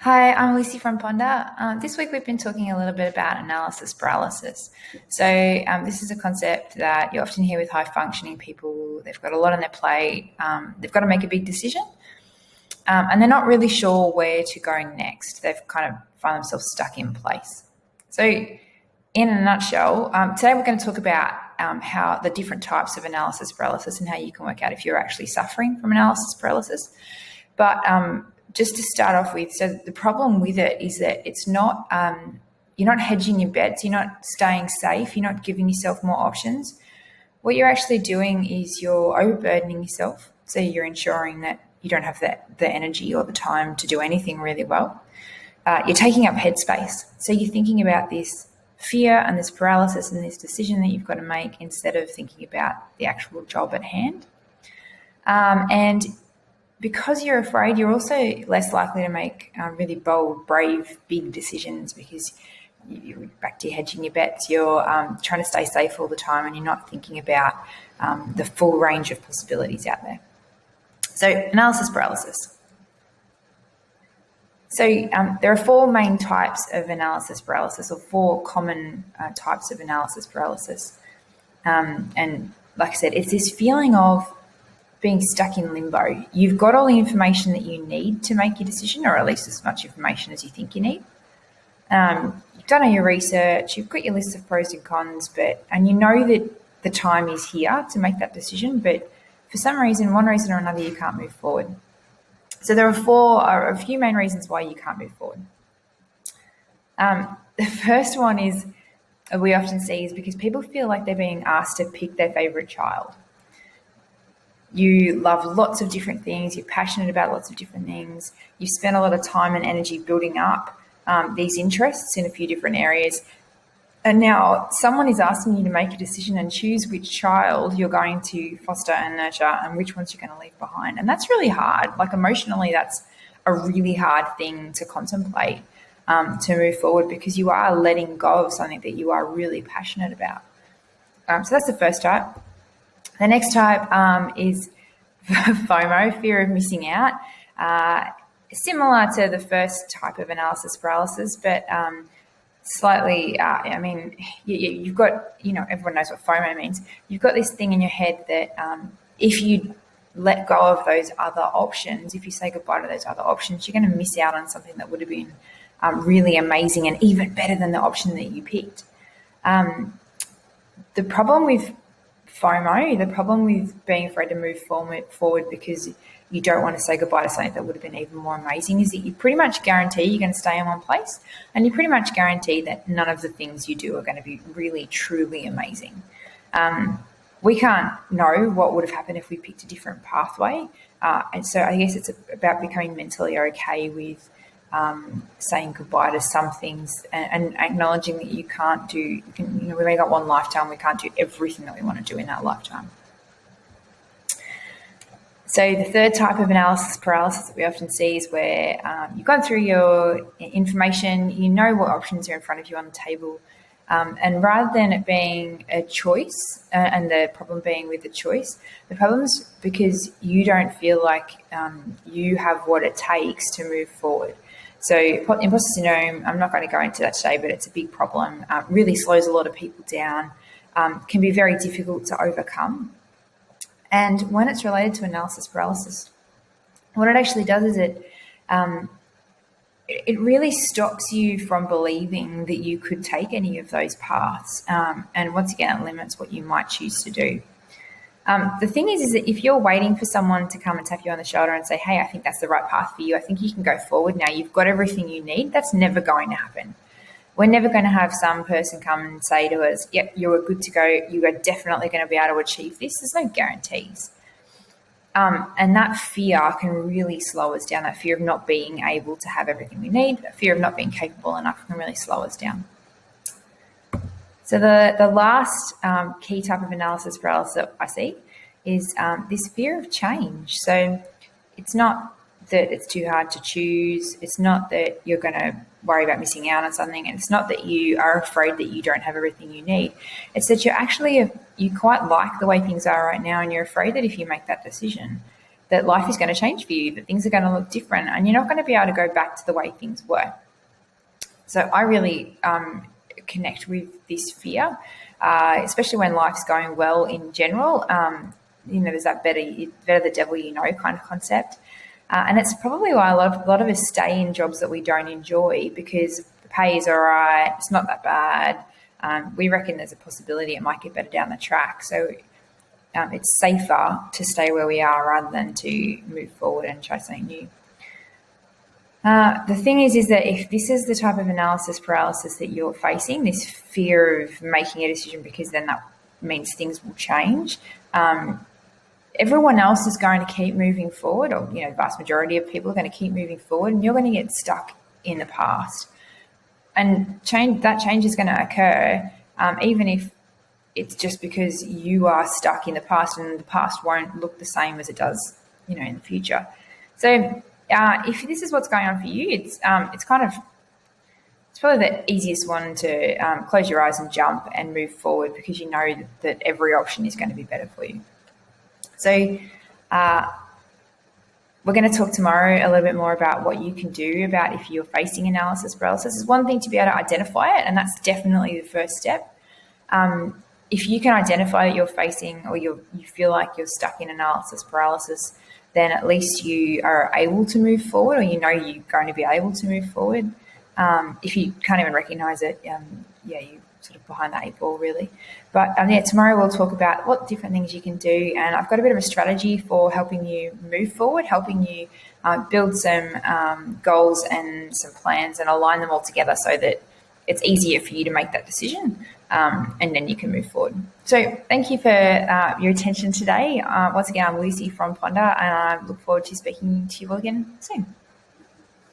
Hi, I'm Lucy from Ponder. This week we've been talking a little bit about analysis paralysis. This is a concept that you often hear with high functioning people. They've got a lot on their plate. They've got to make a big decision, and they're not really sure where to go next. They've kind of find themselves stuck in place. So, in a nutshell, today we're going to talk about how the different types of analysis paralysis and how you can work out if you're actually suffering from analysis paralysis. But just to start off with, so the problem with it is that it's not, you're not hedging your bets, you're not staying safe, you're not giving yourself more options. What you're actually doing is you're overburdening yourself. So you're ensuring that you don't have the energy or the time to do anything really well. You're taking up headspace. So you're thinking about this fear and this paralysis and this decision that you've got to make instead of thinking about the actual job at hand. And because you're afraid, you're also less likely to make really bold, brave, big decisions because you're back to hedging your bets. You're trying to stay safe all the time and you're not thinking about the full range of possibilities out there. So analysis paralysis. So there are four main types of analysis paralysis, or four common types of analysis paralysis. And like I said, it's this feeling of being stuck in limbo. You've got all the information that you need to make your decision, or at least as much information as you think you need. You've done all your research, you've got your list of pros and cons, and you know that the time is here to make that decision, but for some reason, one reason or another, you can't move forward. So there are a few main reasons why you can't move forward. The first one is, we often see, is because people feel like they're being asked to pick their favorite child. You love lots of different things, you're passionate about lots of different things, you spend a lot of time and energy building up these interests in a few different areas, and now someone is asking you to make a decision and choose which child you're going to foster and nurture and which ones you're going to leave behind. And that's really hard. Like, emotionally, that's a really hard thing to contemplate, to move forward, because you are letting go of something that you are really passionate about. So that's the first type. The next type is FOMO, fear of missing out. Similar to the first type of analysis paralysis, but slightly, you've got, everyone knows what FOMO means. You've got this thing in your head that if you let go of those other options, if you say goodbye to those other options, you're going to miss out on something that would have been really amazing and even better than the option that you picked. The problem with FOMO, the problem with being afraid to move forward because you don't want to say goodbye to something that would have been even more amazing, is that you pretty much guarantee you're going to stay in one place, and you pretty much guarantee that none of the things you do are going to be really, truly amazing. We can't know what would have happened if we picked a different pathway. And so I guess it's about becoming mentally okay with saying goodbye to some things and acknowledging that you can't do, we've only got one lifetime, we can't do everything that we want to do in that lifetime. So the third type of analysis paralysis that we often see is where you've gone through your information, you know what options are in front of you on the table, and rather than it being a choice, and the problem being with the choice, the problem's because you don't feel like you have what it takes to move forward. So imposter syndrome, I'm not going to go into that today, but it's a big problem, really slows a lot of people down, can be very difficult to overcome. And when it's related to analysis paralysis, what it actually does is it really stops you from believing that you could take any of those paths. And once again, it limits what you might choose to do. The thing is that if you're waiting for someone to come and tap you on the shoulder and say, hey, I think that's the right path for you, I think you can go forward now, you've got everything you need, that's never going to happen. We're never going to have some person come and say to us, yep, you are good to go, you are definitely going to be able to achieve this. There's no guarantees. And that fear can really slow us down. That fear of not being able to have everything we need, that fear of not being capable enough can really slow us down. So the last key type of analysis paralysis that I see is this fear of change. So it's not that it's too hard to choose. It's not that you're going to worry about missing out on something. And it's not that you are afraid that you don't have everything you need. It's that you quite like the way things are right now, and you're afraid that if you make that decision, that life is going to change for you, that things are going to look different, and you're not going to be able to go back to the way things were. So I really connect with this fear, especially when life's going well in general. There's that better the devil you know kind of concept. And it's probably why a lot of us stay in jobs that we don't enjoy, because the pay is all right, it's not that bad. We reckon there's a possibility it might get better down the track. So it's safer to stay where we are rather than to move forward and try something new. The thing is that if this is the type of analysis paralysis that you're facing, this fear of making a decision because then that means things will change, everyone else is going to keep moving forward, or the vast majority of people are going to keep moving forward, and you're going to get stuck in the past. And that change is going to occur, even if it's just because you are stuck in the past, and the past won't look the same as it does, in the future. So if this is what's going on for you, it's probably the easiest one to close your eyes and jump and move forward, because you know that every option is going to be better for you. So we're going to talk tomorrow a little bit more about what you can do about if you're facing analysis paralysis. It's one thing to be able to identify it, and that's definitely the first step. If you can identify that you're facing, or you feel like you're stuck in analysis paralysis, then at least you are able to move forward, or you're going to be able to move forward. If you can't even recognize it, you're sort of behind the 8 ball, really. But tomorrow we'll talk about what different things you can do, and I've got a bit of a strategy for helping you move forward, helping you build some goals and some plans and align them all together so that it's easier for you to make that decision, and then you can move forward. So thank you for your attention today. Once again, I'm Lucy from Ponder, and I look forward to speaking to you all again soon.